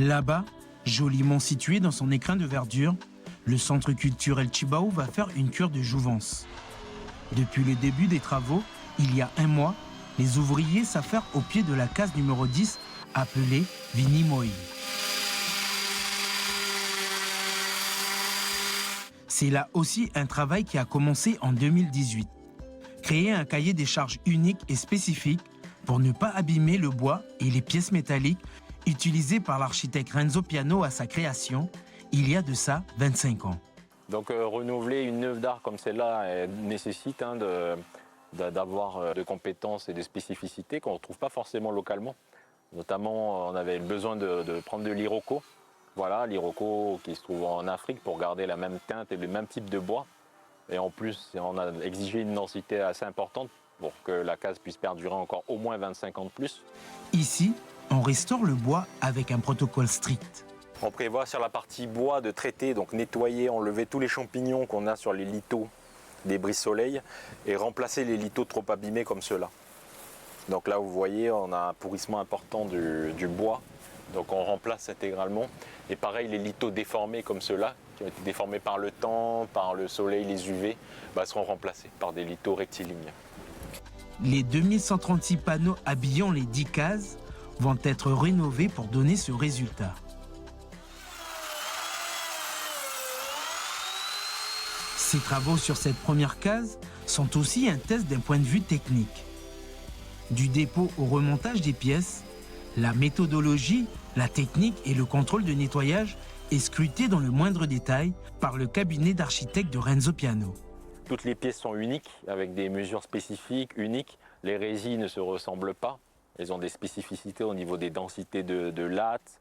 Là-bas, joliment situé dans son écrin de verdure, le centre culturel Chibao va faire une cure de jouvence. Depuis le début des travaux, il y a un mois, les ouvriers s'affairent au pied de la case numéro 10, appelée Vinimoi. C'est là aussi un travail qui a commencé en 2018. Créer un cahier des charges unique et spécifique pour ne pas abîmer le bois et les pièces métalliques utilisées par l'architecte Renzo Piano à sa création, il y a de ça 25 ans. Donc renouveler une œuvre d'art comme celle-là nécessite d'avoir de compétences et de spécificités qu'on ne retrouve pas forcément localement. Notamment, on avait besoin de prendre de l'iroko. Voilà, l'iroko qui se trouve en Afrique pour garder la même teinte et le même type de bois. Et en plus, on a exigé une densité assez importante pour que la case puisse perdurer encore au moins 25 ans de plus. Ici, on restaure le bois avec un protocole strict. On prévoit sur la partie bois de traiter, donc nettoyer, enlever tous les champignons qu'on a sur les lithos des brise-soleil et remplacer les lithos trop abîmés comme ceux-là. Donc là, vous voyez, on a un pourrissement important du bois. Donc on remplace intégralement. Et pareil, les lithos déformés comme ceux-là, qui ont été déformés par le temps, par le soleil, les UV, seront remplacés par des lithos rectilignes. Les 2136 panneaux habillant les 10 cases vont être rénovés pour donner ce résultat. Ces travaux sur cette première case sont aussi un test d'un point de vue technique. Du dépôt au remontage des pièces, la méthodologie, la technique et le contrôle de nettoyage est scruté dans le moindre détail par le cabinet d'architecte de Renzo Piano. Toutes les pièces sont uniques, avec des mesures spécifiques, uniques. Les résines ne se ressemblent pas. Elles ont des spécificités au niveau des densités de latte,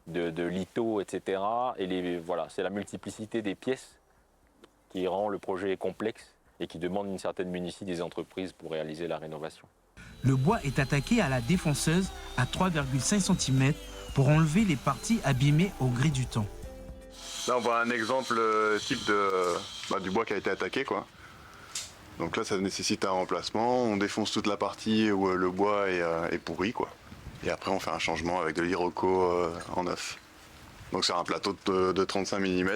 de lithos, etc. Et voilà, c'est la multiplicité des pièces qui rend le projet complexe et qui demande une certaine minutie des entreprises pour réaliser la rénovation. Le bois est attaqué à la défonceuse à 3,5 cm pour enlever les parties abîmées au gré du temps. Là, on voit un exemple type du bois qui a été attaqué, quoi. Donc là, ça nécessite un remplacement. On défonce toute la partie où le bois est pourri, quoi. Et après, on fait un changement avec de l'iroko en neuf. Donc c'est un plateau de 35 mm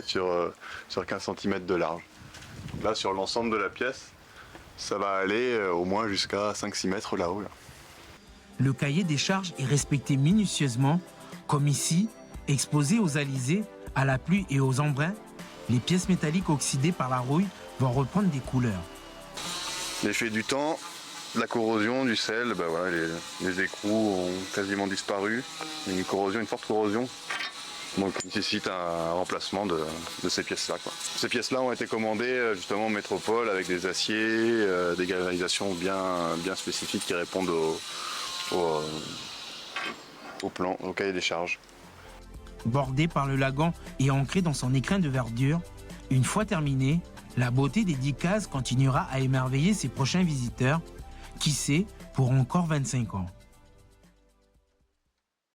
sur 15 cm de large. Là, sur l'ensemble de la pièce, ça va aller au moins jusqu'à 5-6 mètres là-haut. Là. Le cahier des charges est respecté minutieusement, comme ici, exposé aux alisés, à la pluie et aux embruns. Les pièces métalliques oxydées par la rouille vont reprendre des couleurs. L'effet du temps, la corrosion, du sel, voilà, les écrous ont quasiment disparu. Il y a une forte corrosion. Donc il nécessite un remplacement de ces pièces-là. Ces pièces-là ont été commandées justement en métropole avec des aciers, des galvanisations bien spécifiques qui répondent au plan, au cahier des charges. Bordé par le lagan et ancré dans son écrin de verdure, une fois terminé, la beauté des 10 cases continuera à émerveiller ses prochains visiteurs, qui sait, pour encore 25 ans.